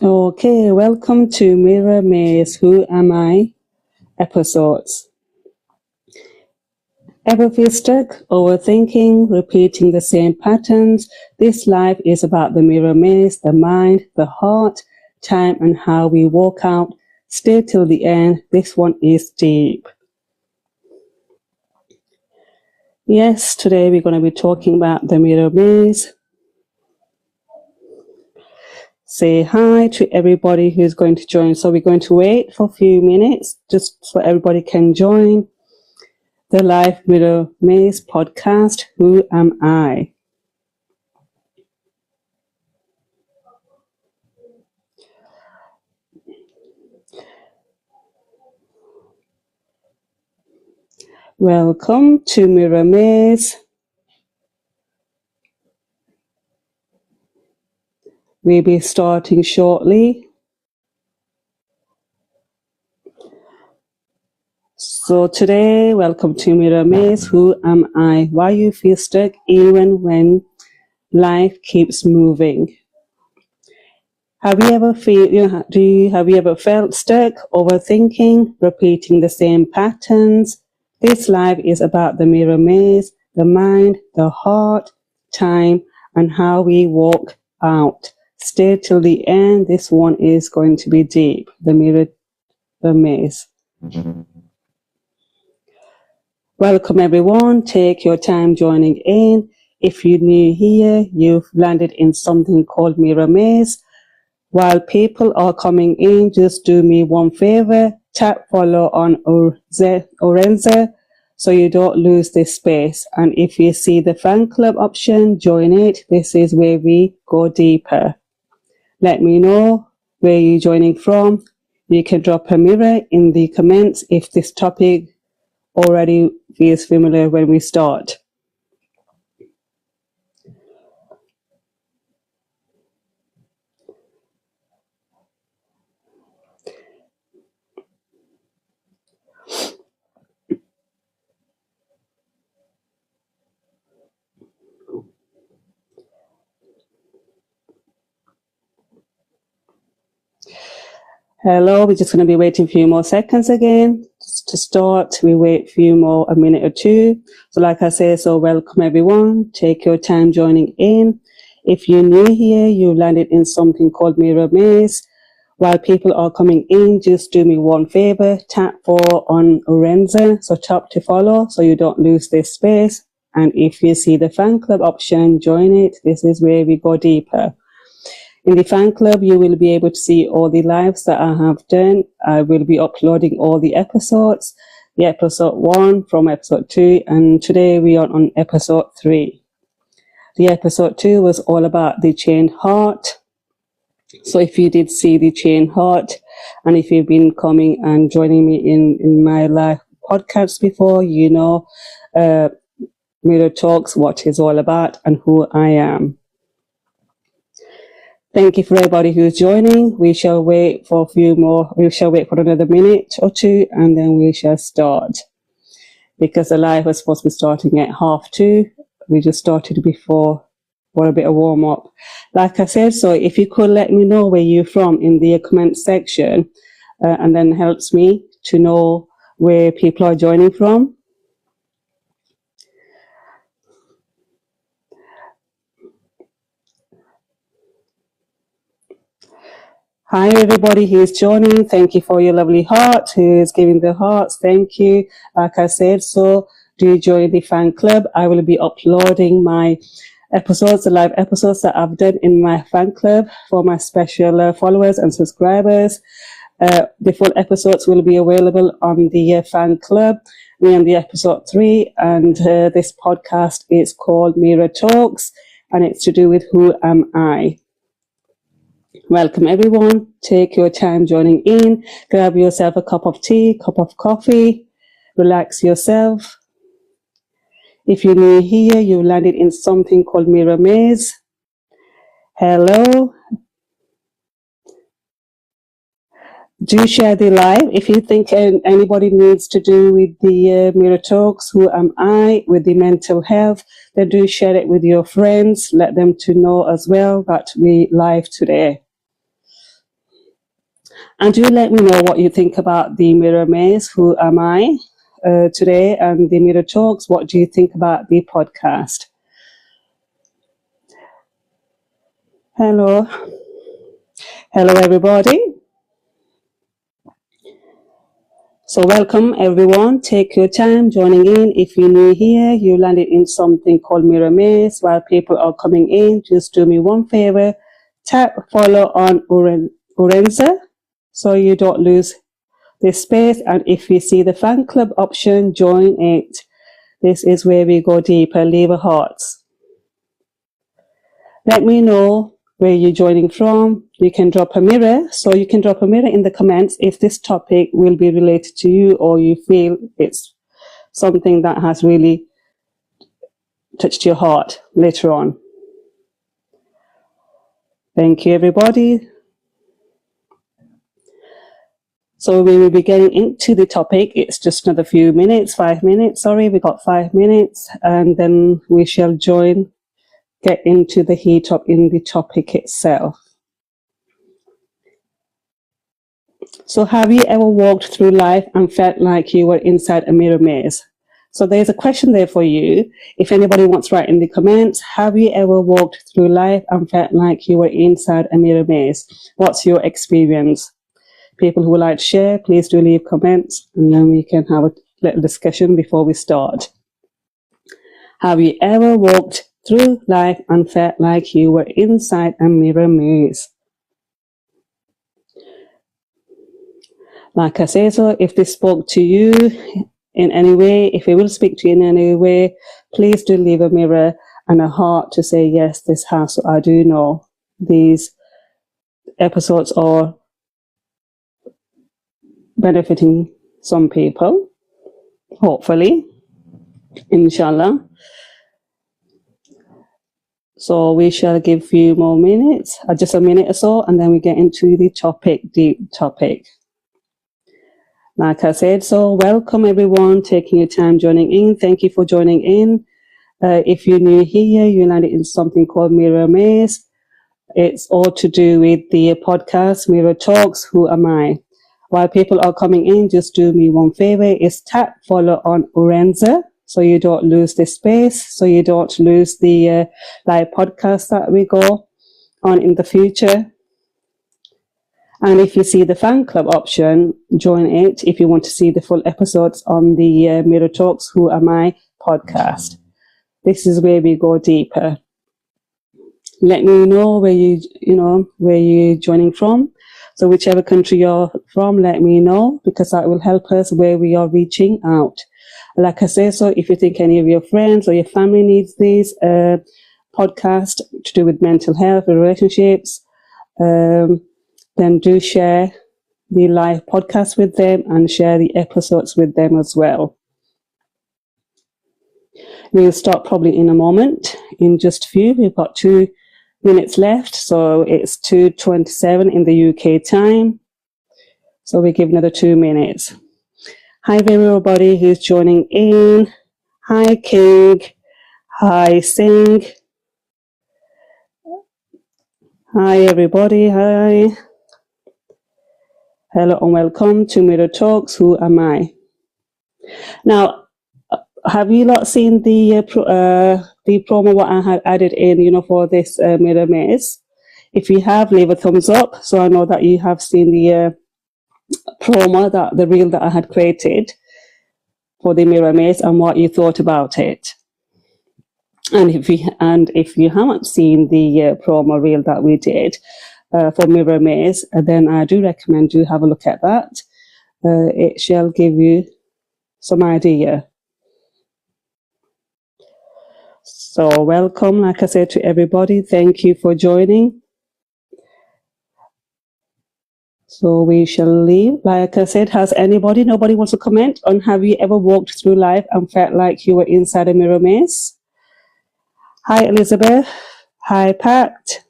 Okay, welcome to Mirror Maze Who Am I episodes. Ever feel stuck, overthinking, repeating the same patterns? This life is about the mirror maze, the mind, the heart, time, and how we walk out. Stay till the end. This one is deep. Yes, today we're going to be talking about the mirror maze. Say hi to everybody who's going to join. So we're going to wait for a few minutes just so everybody can join the live Mirror Maze podcast. Who am I? Welcome to Mirror Maze. We'll be starting shortly. So today, welcome to Mirror Maze. Who am I? Why you feel stuck even when life keeps moving? Have you ever felt stuck, overthinking, repeating the same patterns? This life is about the mirror maze, the mind, the heart, time, and how we walk out. Stay till the end. This one is going to be deep. The maze. Welcome everyone. Take your time joining in. If you're new here, you've landed in something called Mirror Maze. While people are coming in, just do me one favor. Tap follow on Orenza so you don't lose this space. And if you see the fan club option, join it. This is where we go deeper. Let me know where you're joining from. You can drop a mirror in the comments if this topic already feels familiar when we start. Hello, we're just going to be waiting a few more seconds again. Just to start, we wait a minute or two. So like I said, so welcome everyone. Take your time joining in. If you're new here, you landed in something called Mirror Maze. While people are coming in, just do me one favor. Tap follow on Orenza, so tap to follow so you don't lose this space. And if you see the fan club option, join it. This is where we go deeper. In the fan club, you will be able to see all the lives that I have done. I will be uploading all the episodes, the episode 1 from episode 2, and today we are on episode 3. The episode 2 was all about the chained heart. So if you did see the chained heart, and if you've been coming and joining me in my live podcast before, you know Mirror Talks, what it's all about and who I am. Thank you for everybody who's joining. We shall wait for another minute or two, and then we shall start. Because the live was supposed to be starting at 2:30. We just started before for a bit of warm up. Like I said, so if you could let me know where you're from in the comment section, and then helps me to know where people are joining from. Hi, everybody who's joining. Thank you for your lovely heart, who is giving the hearts. Thank you. Like I said, so do join the fan club. I will be uploading my episodes, the live episodes that I've done in my fan club for my special followers and subscribers. The full episodes will be available on the fan club. We're on the episode 3, and this podcast is called Mirror Talks, and it's to do with who am I. Welcome everyone. Take your time joining in. Grab yourself a cup of tea, cup of coffee. Relax yourself. If you're new here, you landed in something called Mirror Maze. Hello. Do share the live. If you think anybody needs to do with the Mirror Talks, who am I, with the mental health, then do share it with your friends. Let them to know as well that we live today. And do let me know what you think about the Mirror Maze, Who Am I, today, and the Mirror Talks. What do you think about the podcast? Hello. Hello, everybody. So welcome, everyone. Take your time joining in. If you're new here, you landed in something called Mirror Maze. While people are coming in, just do me one favor. Tap follow on Urenza so you don't lose this space. And if you see the fan club option, join it. This is where we go deeper. Leave a hearts. Let me know where you're joining from. You can drop a mirror. So you can drop a mirror in the comments if this topic will be related to you or you feel it's something that has really touched your heart later on. Thank you, everybody. So we will be getting into the topic. It's just another few minutes, 5 minutes. Sorry, we got 5 minutes, and then we shall get into the heat up in the topic itself. So have you ever walked through life and felt like you were inside a mirror maze? So there's a question there for you. If anybody wants to write in the comments, have you ever walked through life and felt like you were inside a mirror maze? What's your experience? People who would like to share, please do leave comments, and then we can have a little discussion before we start. Have you ever walked through life and felt like you were inside a mirror maze? Like I say, so if this spoke to you in any way, if it will speak to you in any way, please do leave a mirror and a heart to say, yes, this has. So I do know these episodes are benefiting some people, hopefully, inshallah. So we shall give a few more minutes, just a minute or so, and then we get into the topic, deep topic. Like I said, so welcome everyone, taking your time joining in. Thank you for joining in. If you're new here, you landed in something called Mirror Maze. It's all to do with the podcast, Mirror Talks, Who Am I? While people are coming in, just do me one favor, is tap follow on Urenza so you don't lose the space, so you don't lose the live podcast that we go on in the future. And if you see the fan club option, join it if you want to see the full episodes on the Mirror Talks Who Am I podcast. This is where we go deeper. Let me know where you're joining from. So whichever country you're from, let me know, because that will help us where we are reaching out. Like I say, so if you think any of your friends or your family needs this podcast to do with mental health or relationships, then do share the live podcast with them and share the episodes with them as well. We'll start probably in a moment, in just a few. We've got 2 minutes left, so it's 2:27 in the UK time. So we give another 2 minutes. Hi everybody who's joining in. Hi King. Hi Singh. Hi everybody. Hi. Hello and welcome to Mirror Talks. Who am I? Now, have you lot seen the promo what I had added in, for this Mirror Maze? If you have, leave a thumbs up so I know that you have seen the promo, the reel that I had created for the Mirror Maze and what you thought about it. And if you haven't seen the promo reel that we did for Mirror Maze, then I do recommend do have a look at that. It shall give you some idea. So welcome, like I said, to everybody. Thank you for joining. So we shall leave. Like I said, nobody wants to comment on, have you ever walked through life and felt like you were inside a mirror maze? Hi, Elizabeth. Hi, Pat.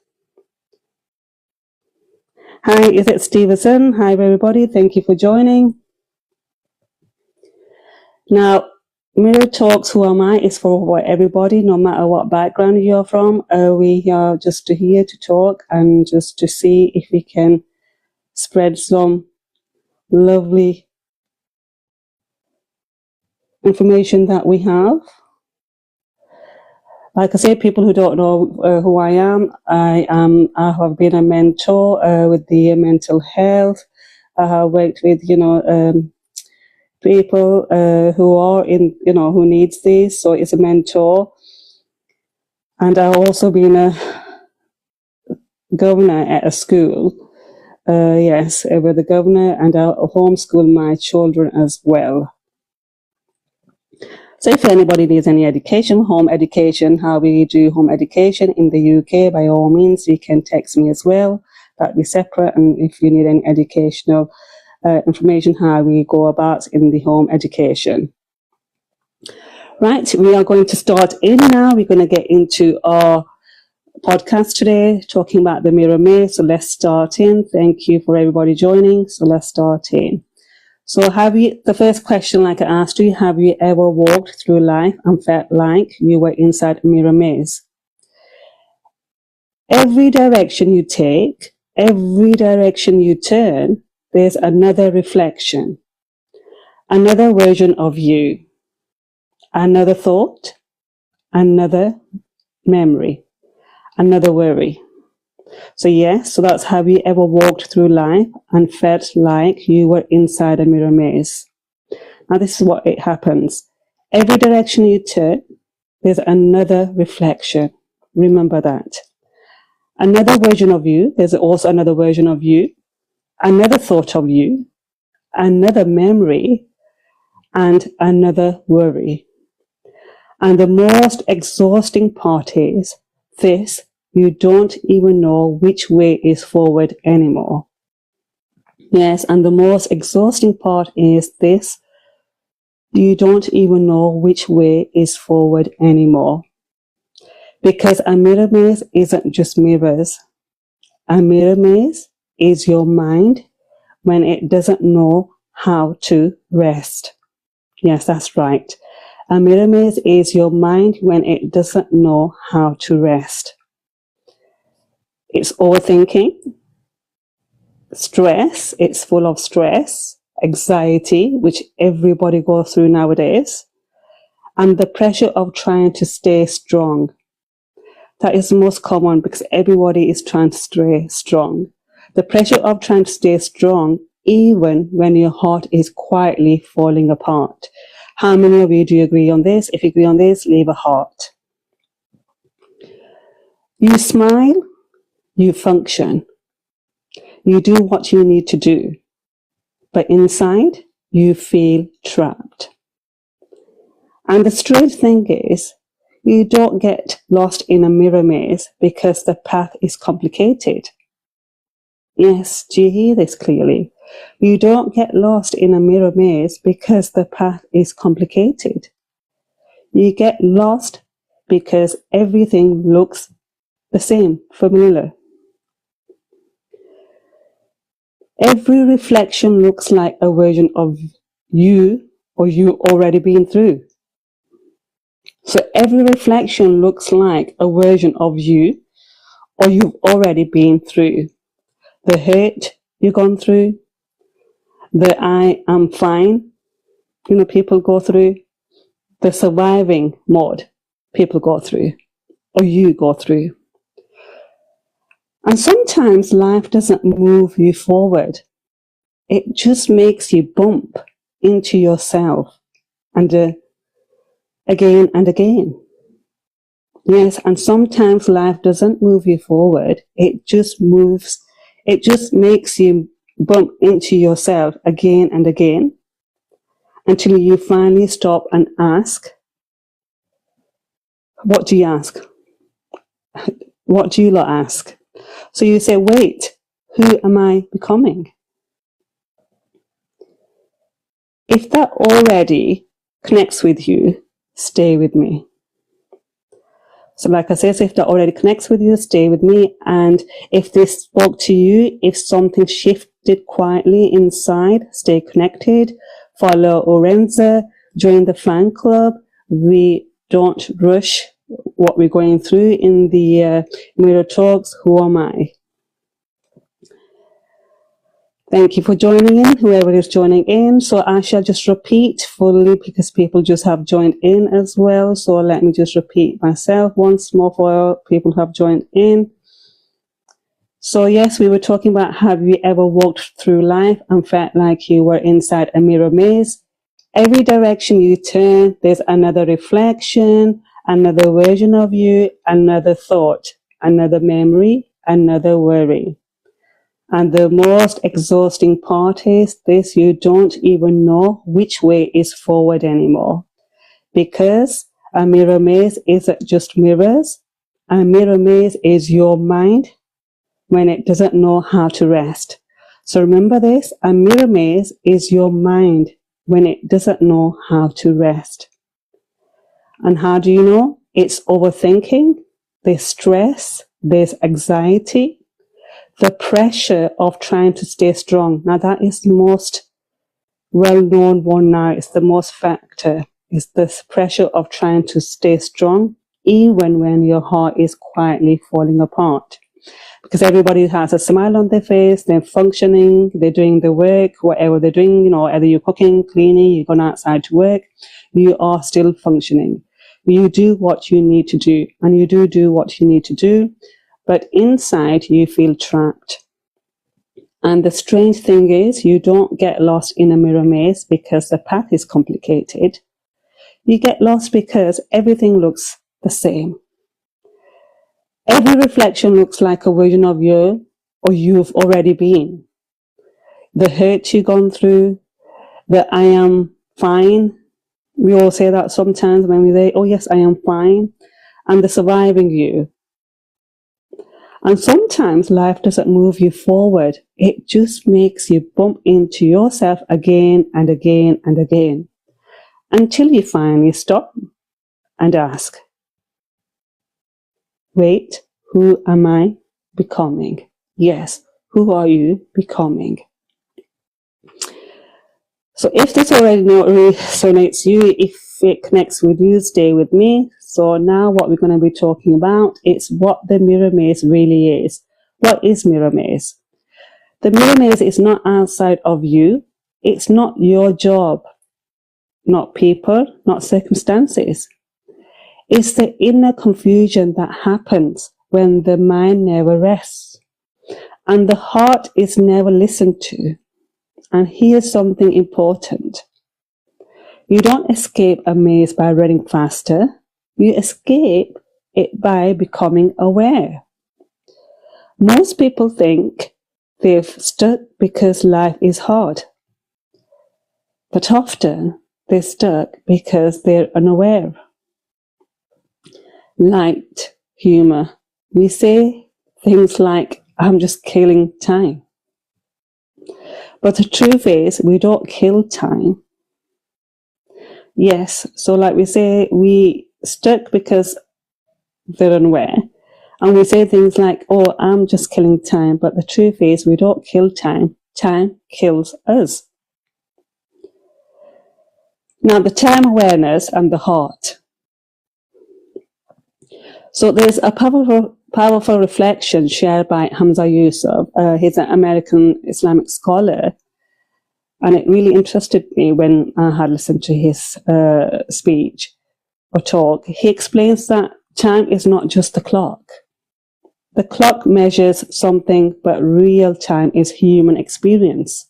Hi, is it Stevenson? Hi, everybody. Thank you for joining. Now, Mirror Talks Who Am I is for everybody, no matter what background you're from. We are just here to talk and just to see if we can spread some lovely information that we have. Like I say, people who don't know who I have been a mentor with the mental health. I have worked with, people who are in, who needs this. So it's a mentor. And I've also been a governor at a school. Yes, with the governor, and I homeschool my children as well. So if anybody needs any education, home education, how we do home education in the UK, by all means, you can text me as well. That'd be separate. And if you need any educational information, how we go about in the home education. Right, we are going to start in now. We're going to get into our podcast today, talking about the mirror maze. So let's start in. Thank you for everybody joining. So let's start in. So the first question, like I asked you, have you ever walked through life and felt like you were inside a mirror maze? Every direction you take, every direction you turn, there's another reflection, another version of you, another thought, another memory, another worry. So yes, so that's, have you ever walked through life and felt like you were inside a mirror maze? Now this is what it happens. Every direction you turn, there's another reflection. Remember that. Another version of you, there's also another version of you, another thought of you, another memory, and another worry. And the most exhausting part is this: you don't even know which way is forward anymore. Yes, and the most exhausting part is this: you don't even know which way is forward anymore. Because a mirror maze isn't just mirrors. A mirror maze is your mind when it doesn't know how to rest. Yes, that's right. A mirror maze is your mind when it doesn't know how to rest. It's overthinking, stress, it's full of stress, anxiety, which everybody goes through nowadays, and the pressure of trying to stay strong. That is the most common because everybody is trying to stay strong. The pressure of trying to stay strong, even when your heart is quietly falling apart. How many of you do you agree on this? If you agree on this, leave a heart. You smile, you function, you do what you need to do, but inside you feel trapped. And the strange thing is, you don't get lost in a mirror maze because the path is complicated. Yes, do you hear this clearly? You don't get lost in a mirror maze because the path is complicated. You get lost because everything looks the same, familiar. Every reflection looks like a version of you or you already been through. So every reflection looks like a version of you or you've already been through. The hurt you've gone through, the I am fine, people go through, the surviving mode people go through, or you go through. And sometimes life doesn't move you forward. It just makes you bump into yourself and again and again. Yes, and sometimes life doesn't move you forward. It just makes you bump into yourself again and again until you finally stop and ask. What do you ask? What do you lot ask? So you say, wait, who am I becoming? If that already connects with you, stay with me. So like I said, so if that already connects with you, stay with me. And if this spoke to you, if something shifted quietly inside, stay connected. Follow Orenza, join the fan club. We don't rush what we're going through in the mirror talks. Who am I? Thank you for joining in, whoever is joining in. So I shall just repeat fully because people just have joined in as well. So let me just repeat myself once more for people who have joined in. So yes, we were talking about, have you ever walked through life and felt like you were inside a mirror maze? Every direction you turn, there's another reflection, another version of you, another thought, another memory, another worry. And the most exhausting part is this: you don't even know which way is forward anymore. Because a mirror maze isn't just mirrors. A mirror maze is your mind when it doesn't know how to rest. So remember this: a mirror maze is your mind when it doesn't know how to rest. And how do you know? It's overthinking, there's stress, there's anxiety, the pressure of trying to stay strong. Now that is the most well-known one now. It's the most factor. It's this pressure of trying to stay strong even when your heart is quietly falling apart. Because everybody has a smile on their face, they're functioning, they're doing the work, whatever they're doing, either you're cooking, cleaning, you're going outside to work, you are still functioning. You do what you need to do, and you do what you need to do. But inside you feel trapped. And the strange thing is, you don't get lost in a mirror maze because the path is complicated. You get lost because everything looks the same. Every reflection looks like a version of you or you've already been. The hurt you've gone through, the I am fine. We all say that sometimes when we say, oh yes, I am fine. And the surviving you. And sometimes life doesn't move you forward. It just makes you bump into yourself again and again and again, until you finally stop and ask, wait, who am I becoming? Yes, who are you becoming? So if this already resonates you, if it connects with you, stay with me. So now what we're going to be talking about is what the mirror maze really is. What is mirror maze? The mirror maze is not outside of you. It's not your job, not people, not circumstances. It's the inner confusion that happens when the mind never rests and the heart is never listened to. And here's something important. You don't escape a maze by running faster. You escape it by becoming aware. Most people think they've stuck because life is hard. But often they're stuck because they're unaware. Light humor. We say things like, I'm just killing time. But the truth is, we don't kill time. Yes, so like we say, we stuck because they're unaware. And we say things like, oh, I'm just killing time. But the truth is, we don't kill time. Time kills us. Now, the time awareness and the heart. So there's a powerful reflection shared by Hamza Yusuf. He's an American Islamic scholar. And it really interested me when I had listened to his speech or talk. He explains that time is not just the clock. The clock measures something, but real time is human experience.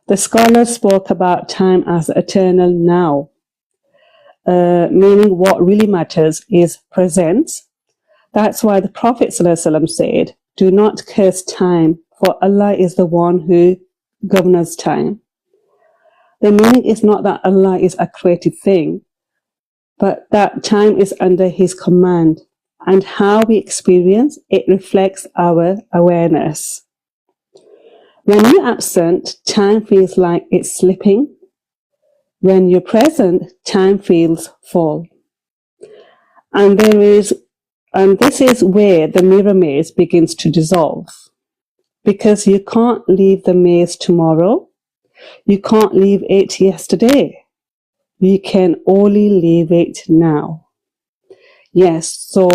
The scholar spoke about time as eternal now, meaning what really matters is present. That's why the Prophet ﷺ said, do not curse time, for Allah is the one who governs time. The meaning is not that Allah is a created thing, but that time is under His command, and how we experience it reflects our awareness. When you're absent, time feels like it's slipping. When you're present, time feels full. And this is where the mirror maze begins to dissolve. Because you can't leave the maze tomorrow. You can't leave it yesterday. You can only leave it now. Yes, so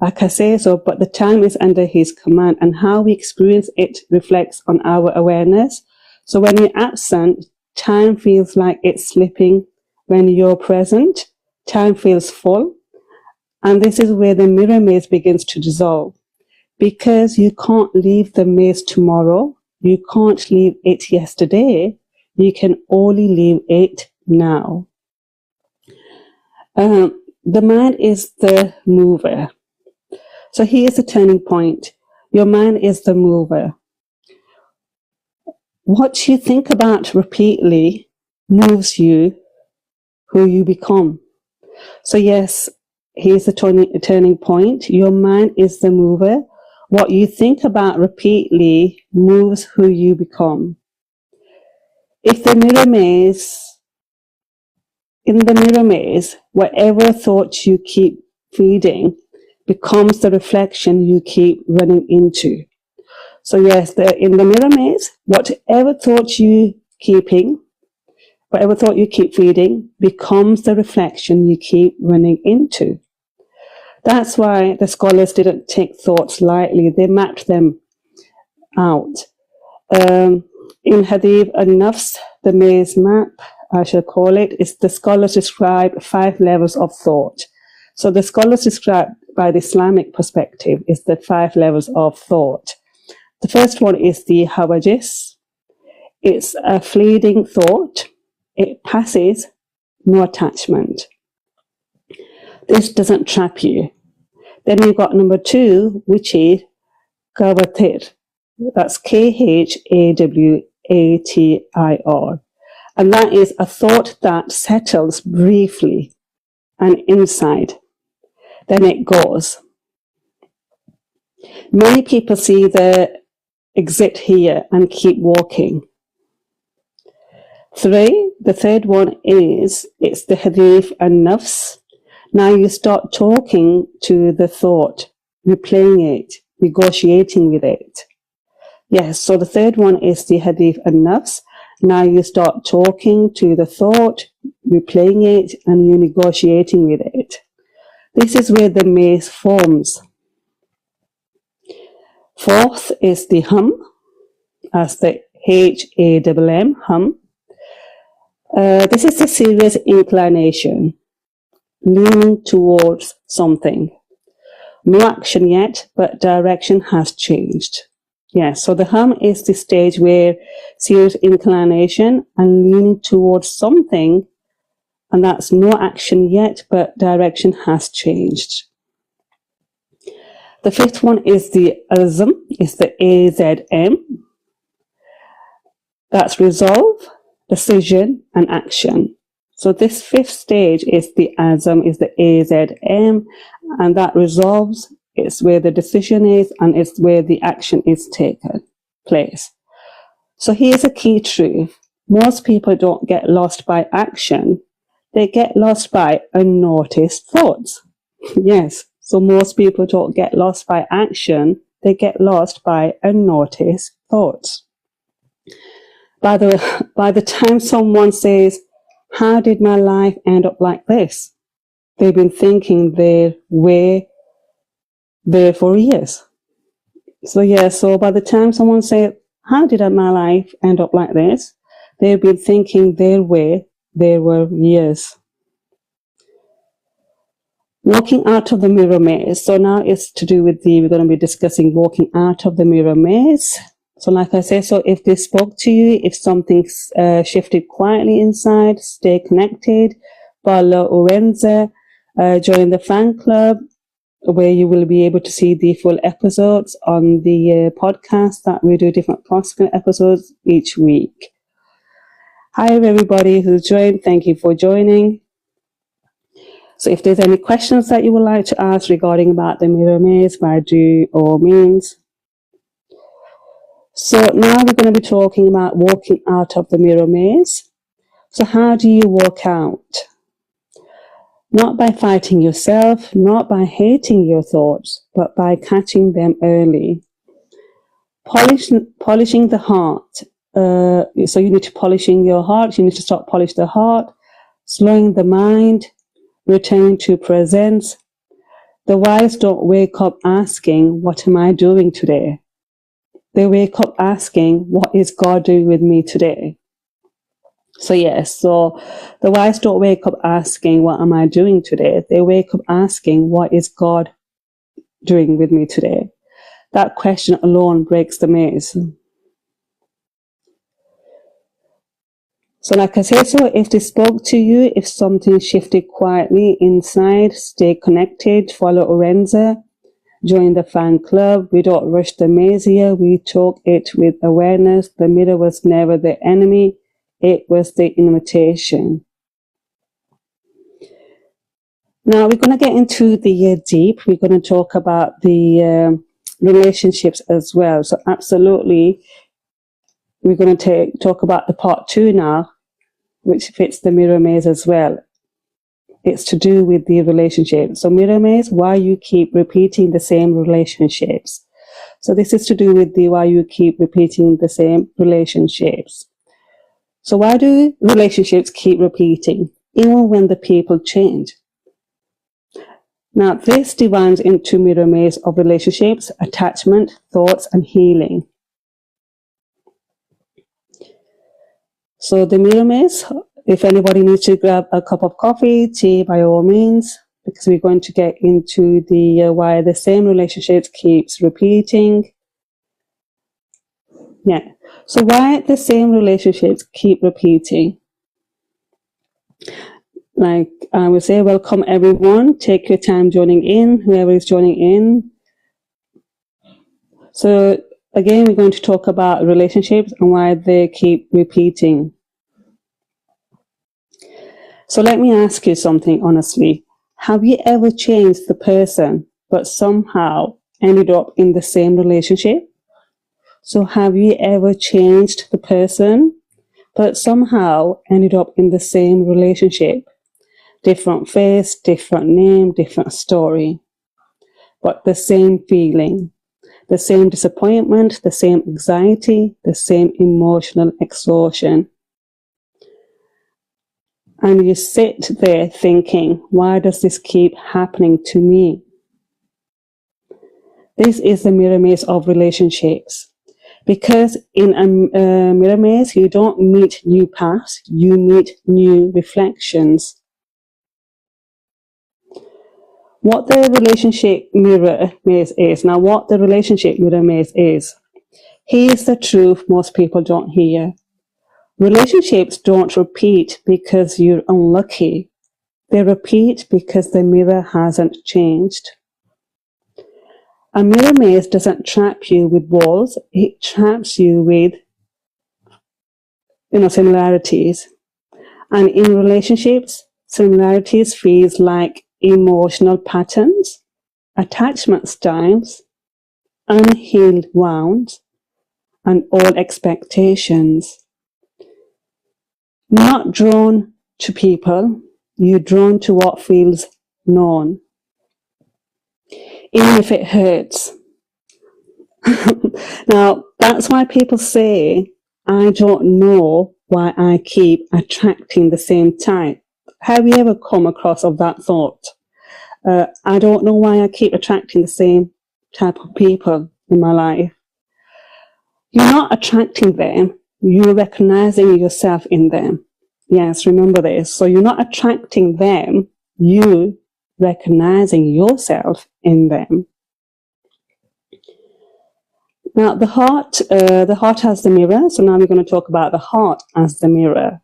like I say, but the time is under his command, and how we experience it reflects on our awareness. So when you're absent, time feels like it's slipping. When you're present, time feels full. And this is where the mirror maze begins to dissolve. Because you can't leave the maze tomorrow, you can't leave it yesterday, you can only leave it now. The mind is the mover. So here's the turning point. Your mind is the mover. What you think about repeatedly moves you, who you become. So yes, here's the turning point. Your mind is the mover. What you think about repeatedly moves who you become. If the mirror maze, in the mirror maze, whatever thoughts you keep feeding becomes the reflection you keep running into. So yes, in the mirror maze, whatever thought you keep feeding becomes the reflection you keep running into. That's why the scholars didn't take thoughts lightly. They mapped them out. In Hadith al-Nafs, the maze map, I shall call it, is the scholars describe 5 levels of thought. So the scholars describe by the Islamic perspective is the 5 levels of thought. The first one is the hawajis. It's a fleeting thought. It passes, no attachment. This doesn't trap you. Then you've got number 2, which is kawatir. That's Khawatir. And that is a thought that settles briefly and inside. Then it goes. Many people see the exit here and keep walking. 3, the third one is, it's the hadith and nafs. Now you start talking to the thought, replaying it, negotiating with it. Yes, so the third one is the hadith and nafs. Now you start talking to the thought, replaying it, and you're negotiating with it. This is where the maze forms. 4th is the hum, as the HAMM, hum. This is the serious inclination, leaning towards something. No action yet, but direction has changed. Yes, so the hum is the stage where serious inclination and leaning towards something, and that's no action yet, but direction has changed. The 5th one is the azm, is the AZM. That's resolve, decision, and action. So this 5th stage is the azm, is the AZM, and that resolves. It's where the decision is, and it's where the action is taken place. So here's a key truth. Most people don't get lost by action. They get lost by unnoticed thoughts. Yes, so most people don't get lost by action. They get lost by unnoticed thoughts. By the time someone says, how did my life end up like this? They've been thinking their way there for years. So by the time someone says, how did my life end up like this? They've been thinking their way there were years. Walking out of the mirror maze. So now it's to do with we're going to be discussing walking out of the mirror maze. So like I said, so if this spoke to you, if something's shifted quietly inside, stay connected. Follow Orenza, join the fan club, where you will be able to see the full episodes on the podcast that we do different podcast episodes each week. Hi everybody who's joined. Thank you for joining. So if there's any questions that you would like to ask regarding about the mirror maze, by all means. So now we're going to be talking about walking out of the mirror maze. So how do you walk out? Not by fighting yourself, not by hating your thoughts, but by catching them early. Polishing the heart. So you need to polishing your heart. You need to start polishing the heart, slowing the mind, returning to presence, The wise don't wake up asking, what am I doing today? They wake up asking, what is God doing with me today? So yes, so the wise don't wake up asking, what am I doing today? They wake up asking, what is God doing with me today? That question alone breaks the maze. So like I said, so if they spoke to you, if something shifted quietly inside, stay connected, follow Orenza, join the fan club. We don't rush the maze here. We talk it with awareness. The mirror was never the enemy. It was the invitation. Now we're going to get into the deep. We're going to talk about the relationships as well. So absolutely, we're going to talk about the part 2 now, which fits the mirror maze as well. It's to do with the relationship. So mirror maze, why you keep repeating the same relationships. So this is to do with the why you keep repeating the same relationships. So why do relationships keep repeating, even when the people change? Now this divides into mirror maze of relationships, attachment, thoughts, and healing. So the mirror maze, if anybody needs to grab a cup of coffee, tea, by all means, because we're going to get into the why the same relationships keeps repeating. Yeah. So why the same relationships keep repeating? Like I would say, welcome everyone. Take your time joining in, whoever is joining in. So again, we're going to talk about relationships and why they keep repeating. So let me ask you something honestly. Have you ever changed the person, but somehow ended up in the same relationship? So have you ever changed the person, but somehow ended up in the same relationship? Different face, different name, different story, but the same feeling, the same disappointment, the same anxiety, the same emotional exhaustion. And you sit there thinking, why does this keep happening to me? This is the mirror maze of relationships. Because in a mirror maze, you don't meet new paths, you meet new reflections. What the relationship mirror maze is, now what the relationship mirror maze is, here's the truth most people don't hear. Relationships don't repeat because you're unlucky. They repeat because the mirror hasn't changed. A mirror maze doesn't trap you with walls, it traps you with similarities. And in relationships, similarities feels like emotional patterns, attachment styles, unhealed wounds, and old expectations. You're not drawn to people, you're drawn to what feels known, even if it hurts. Now, that's why people say, I don't know why I keep attracting the same type. Have you ever come across of that thought? I don't know why I keep attracting the same type of people in my life. You're not attracting them, you're recognizing yourself in them. Yes, remember this. So you're not attracting them, you recognizing yourself in them. Now the heart has the mirror. So now we're going to talk about the heart as the mirror.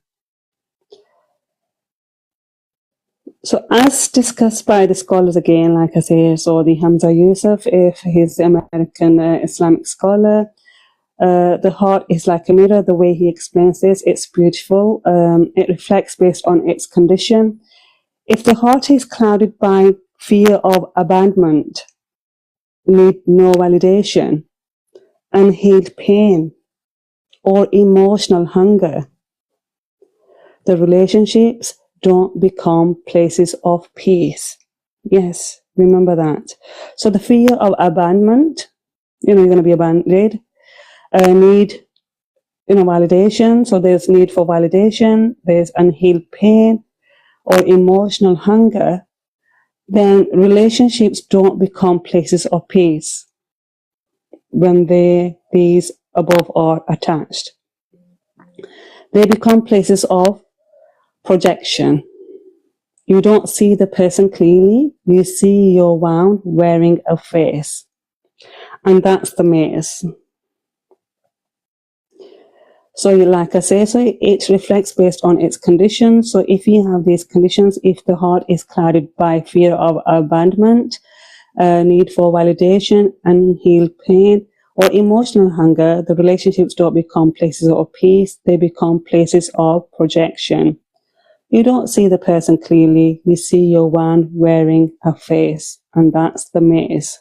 So as discussed by the scholars again, like I say, so the Hamza Yusuf, if he's the American Islamic scholar, the heart is like a mirror. The way he explains this, it's beautiful. It reflects based on its condition. If the heart is clouded by fear of abandonment, need no validation, unhealed pain, or emotional hunger, the relationships don't become places of peace. Yes, remember that. So the fear of abandonment, you're going to be abandoned, need, validation. So there's need for validation, there's unhealed pain or emotional hunger. then relationships don't become places of peace when these above are attached. They become places of projection. You don't see the person clearly. You see your wound wearing a face. And that's the maze. So like I say, so it reflects based on its conditions. So if you have these conditions, if the heart is clouded by fear of abandonment, need for validation, unhealed pain, or emotional hunger, the relationships don't become places of peace. They become places of projection. You don't see the person clearly. You see your wound wearing a face. And that's the maze.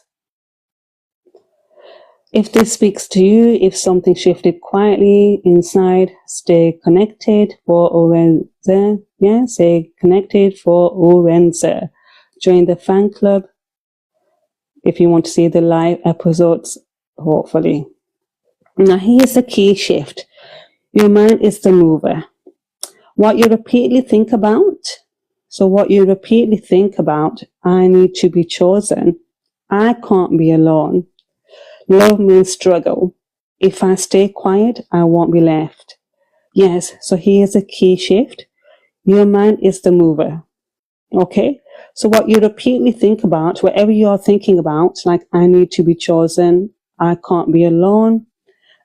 If this speaks to you, if something shifted quietly inside, stay connected for Orenza. Yeah, stay connected for Orenza. Join the fan club if you want to see the live episodes, hopefully. Now, here's the key shift. Your mind is the mover. What you repeatedly think about. So what you repeatedly think about, I need to be chosen. I can't be alone. Love means struggle. If I stay quiet, I won't be left. Yes, so here's a key shift. Your mind is the mover. Okay? So what you repeatedly think about, whatever you're thinking about, like I need to be chosen, I can't be alone,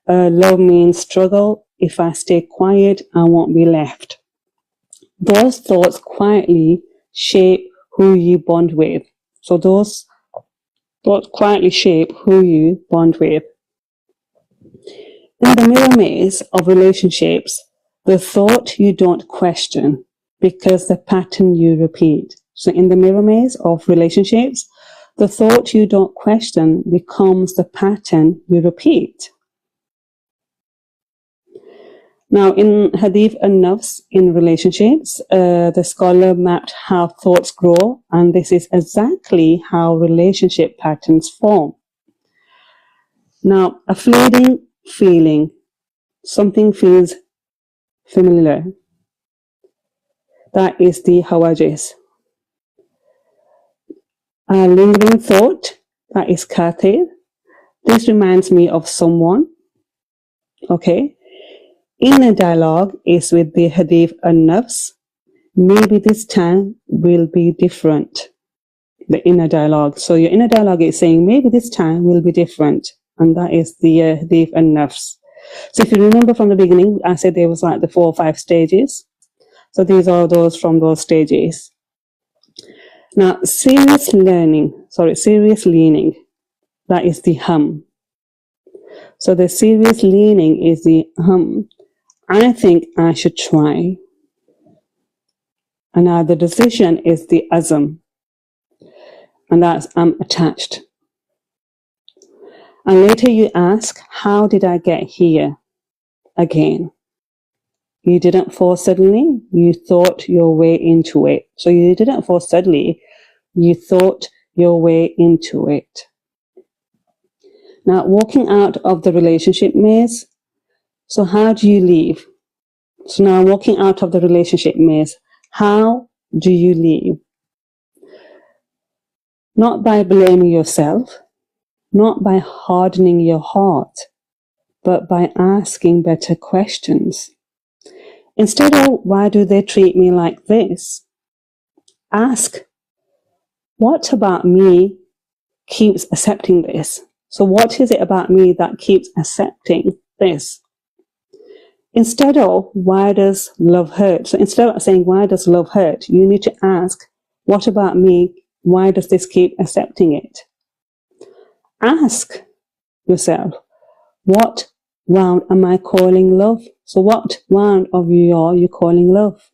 love means struggle, if I stay quiet, I won't be left. Those thoughts quietly shape who you bond with. So those thoughts quietly shape who you bond with. In the mirror maze of relationships, the thought you don't question because the pattern you repeat. So in the mirror maze of relationships, the thought you don't question becomes the pattern you repeat. Now, in Hadith and Nafs in relationships, the scholar mapped how thoughts grow, and this is exactly how relationship patterns form. Now, a fleeting feeling, something feels familiar. That is the hawajis. A lingering thought, that is kathir. This reminds me of someone. Okay. Inner dialogue is with the hadith and nafs. Maybe this time will be different. The inner dialogue. So your inner dialogue is saying, maybe this time will be different. And that is the hadith and nafs. So if you remember from the beginning, I said there was like the 4 or 5 stages. So these are those from those stages. Now, serious learning, serious leaning, that is the hum. So the serious leaning is the hum. I think I should try. And now the decision is the azam. And that's I'm attached. And later you ask, how did I get here? Again. You didn't fall suddenly, you thought your way into it. So you didn't fall suddenly, you thought your way into it. Now, walking out of the relationship maze. So how do you leave? So now walking out of the relationship maze, how do you leave? Not by blaming yourself, not by hardening your heart, but by asking better questions. Instead of, why do they treat me like this? Ask, what about me keeps accepting this? So what is it about me that keeps accepting this? Instead of, why does love hurt? So instead of saying, why does love hurt? You need to ask, what about me? Why does this keep accepting it? Ask yourself, what wound am I calling love? So what wound of you are you calling love?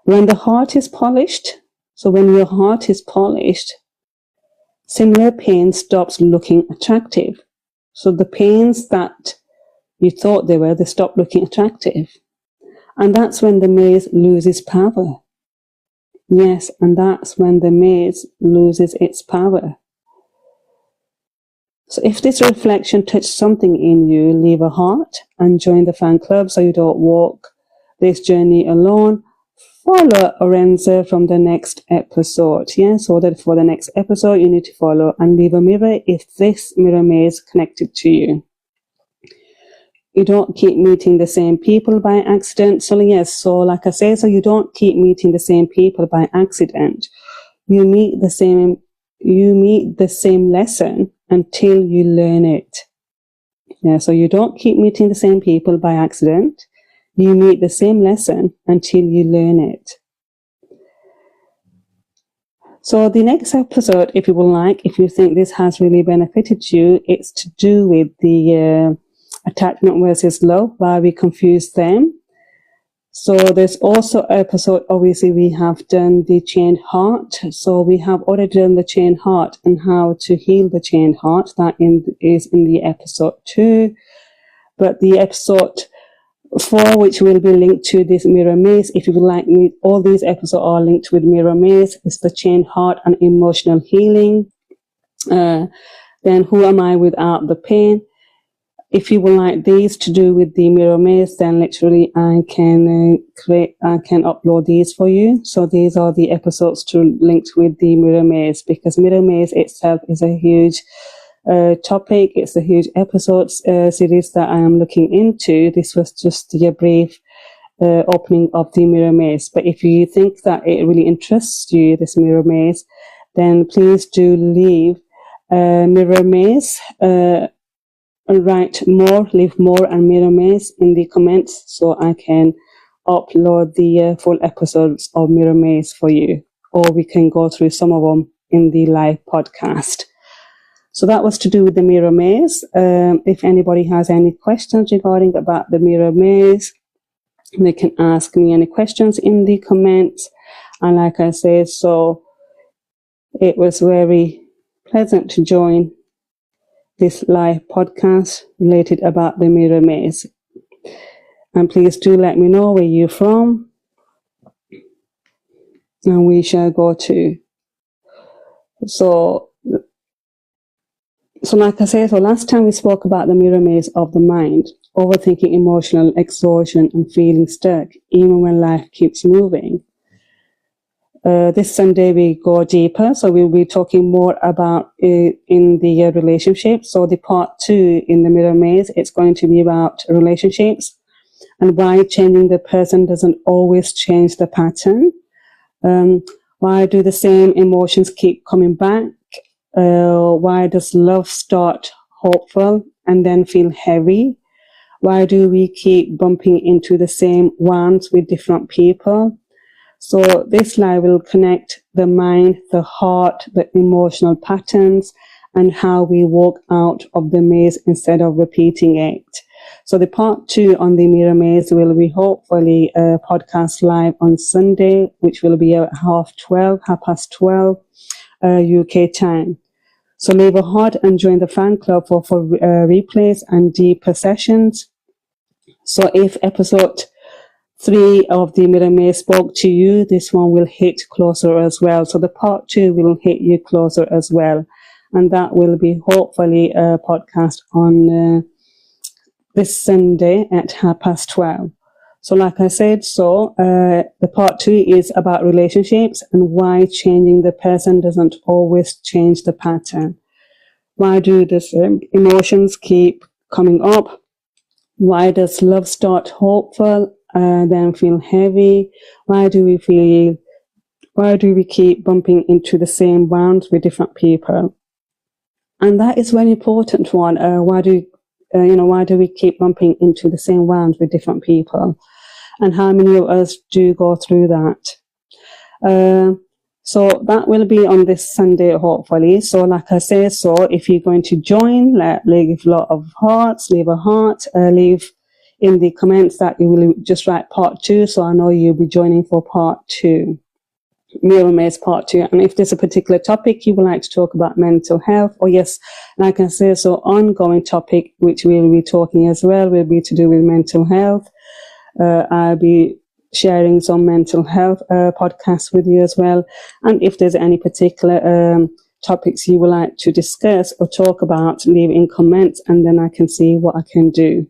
When the heart is polished, so when your heart is polished, similar pain stops looking attractive. So the pains that you thought they stop looking attractive. And that's when the maze loses power. Yes, and that's when the maze loses its power. So if this reflection touched something in you, leave a heart and join the fan club so you don't walk this journey alone. follow Orenza from the next episode. Yeah, so that for the next episode, you need to follow and leave a mirror if this mirror maze connected to you. You don't keep meeting the same people by accident. So yes, so like I say, so you don't keep meeting the same people by accident. You meet the same lesson until you learn it. Yeah, so you don't keep meeting the same people by accident. You meet the same lesson until you learn it. So the next episode, if you would like, if you think this has really benefited you, it's to do with the attachment versus love, why we confuse them. So there's also an episode, obviously we have done the chained heart. So we have already done the chained heart and how to heal the chained heart. That is in the episode 2. But the episode 4, which will be linked to this mirror maze, if you would like me, all these episodes are linked with mirror maze. It's the chained heart and emotional healing. Then who am I without the pain? If you would like these to do with the mirror maze, then literally I can upload these for you. So these are the episodes linked with the mirror maze, because mirror maze itself is a huge topic. It's a huge episode series that I am looking into. This was just a brief opening of the mirror maze. But if you think that it really interests you, this mirror maze, then please do leave mirror maze. Write more, leave more and mirror maze in the comments so I can upload the full episodes of mirror maze for you, or we can go through some of them in the live podcast. So that was to do with the mirror maze. If anybody has any questions regarding about the mirror maze, they can ask me any questions in the comments. And like I said, so it was very pleasant to join this live podcast related about the mirror maze. And please do let me know where you're from, and we shall go to. So like I said, so last time we spoke about the mirror maze of the mind, overthinking, emotional exhaustion and feeling stuck even when life keeps moving. This Sunday we go deeper, so we'll be talking more about it in the relationship. So the part 2 in the mirror maze, it's going to be about relationships and why changing the person doesn't always change the pattern. Why do the same emotions keep coming back? Why does love start hopeful and then feel heavy? Why do we keep bumping into the same ones with different people? So this live will connect the mind, the heart, the emotional patterns, and how we walk out of the maze instead of repeating it. So the part 2 on the mirror maze will be hopefully a podcast live on Sunday, which will be at 12:30 UK time. So leave a heart and join the fan club for replays and deeper sessions. So if episode 3 of the mirror maze spoke to you, this one will hit closer as well. So the part 2 will hit you closer as well. And that will be hopefully a podcast on this Sunday at 12:30. So like I said, so the part 2 is about relationships and why changing the person doesn't always change the pattern. Why do the same emotions keep coming up? Why does love start hopeful then feel heavy? Why do we keep bumping into the same wounds with different people? And that is very important one. Why do we keep bumping into the same wounds with different people? And how many of us do go through that? So that will be on this Sunday, hopefully. So like I say, so if you're going to join, leave a lot of hearts, leave a heart, leave in the comments that you will just write part 2. So I know you'll be joining for part 2, mirror maze part 2. And if there's a particular topic you would like to talk about, mental health, or yes, like I say, so ongoing topic, which we'll be talking as well, will be to do with mental health. I'll be sharing some mental health podcasts with you as well. And if there's any particular topics you would like to discuss or talk about, leave in comments, and then I can see what I can do.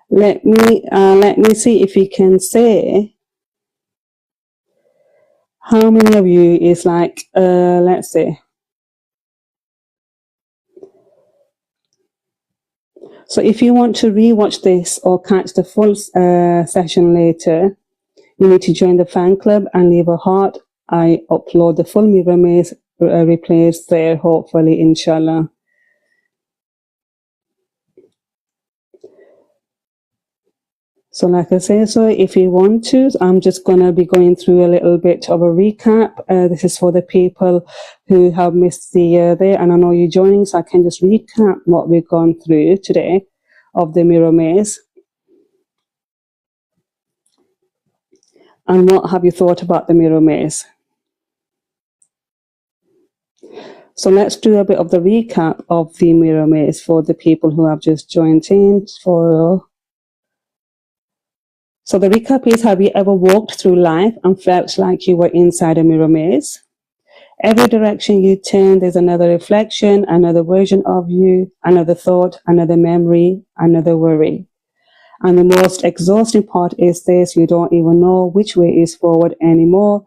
Let me see if you can say how many of you is like, let's say. So if you want to rewatch this or catch the full session later, you need to join the fan club and leave a heart. I upload the full Mirror Maze replays there, hopefully, inshallah. So like I say, so if you want to, I'm just going to be going through a little bit of a recap. This is for the people who have missed the year there, and I know you're joining, so I can just recap what we've gone through today of the Mirror Maze. And what have you thought about the Mirror Maze? So let's do a bit of the recap of the Mirror Maze for the people who have just joined in. So the recap is, have you ever walked through life and felt like you were inside a mirror maze? Every direction you turn, there's another reflection, another version of you, another thought, another memory, another worry. And the most exhausting part is this: you don't even know which way is forward anymore,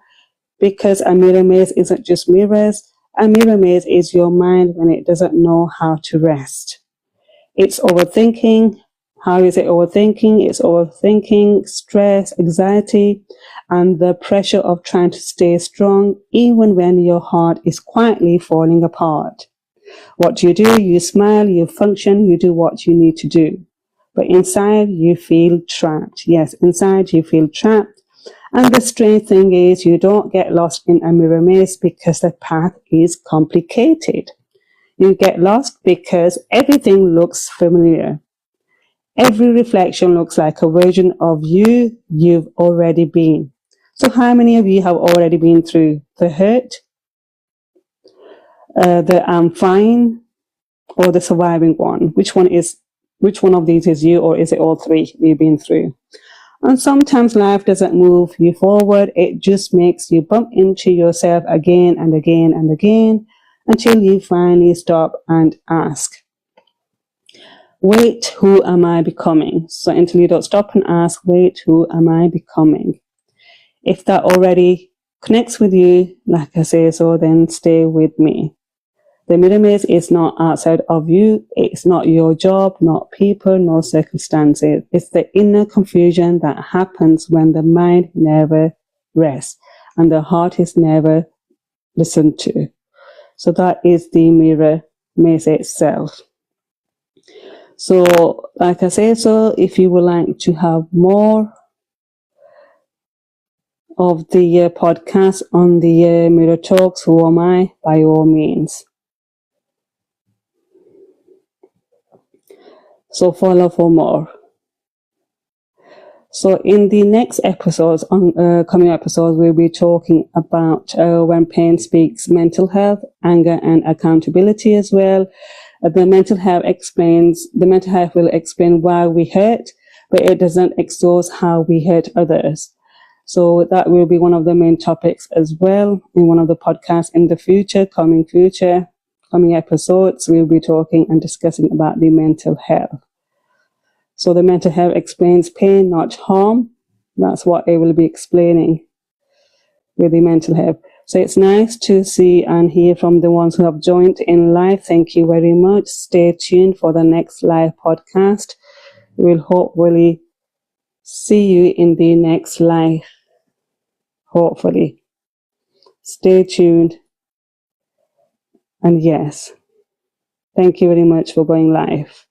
because a mirror maze isn't just mirrors. A mirror maze is your mind when it doesn't know how to rest. It's overthinking. How is it overthinking? It's overthinking, stress, anxiety, and the pressure of trying to stay strong even when your heart is quietly falling apart. What do? You smile, you function, you do what you need to do. But inside you feel trapped. Yes, inside you feel trapped. And the strange thing is, you don't get lost in a mirror maze because the path is complicated. You get lost because everything looks familiar. Every reflection looks like a version of you you've already been. So how many of you have already been through the hurt, the I'm fine, or the surviving one? Which one of these is you, or is it all three you've been through? And sometimes life doesn't move you forward. It just makes you bump into yourself again and again and again until you finally stop and ask, wait, who am I becoming? So until you don't stop and ask, wait, who am I becoming? If that already connects with you, like I say, so then stay with me. The mirror maze is not outside of you. It's not your job, not people, no circumstances. It's the inner confusion that happens when the mind never rests and the heart is never listened to. So that is the mirror maze itself. So, like I say, so if you would like to have more of the podcast on the Mirror Talks, Who Am I, by all means. So follow for more. So in the next episodes, coming episodes, we'll be talking about when pain speaks mental health, anger, and accountability as well. The mental health will explain why we hurt, but it doesn't expose how we hurt others. So that will be one of the main topics as well in one of the podcasts in the coming episodes. We'll be talking and discussing about the mental health. So the mental health explains pain, not harm. That's what it will be explaining with the mental health. So it's nice to see and hear from the ones who have joined in live. Thank you very much. Stay tuned for the next live podcast. We'll hopefully see you in the next live. Hopefully. Stay tuned. And yes, thank you very much for going live.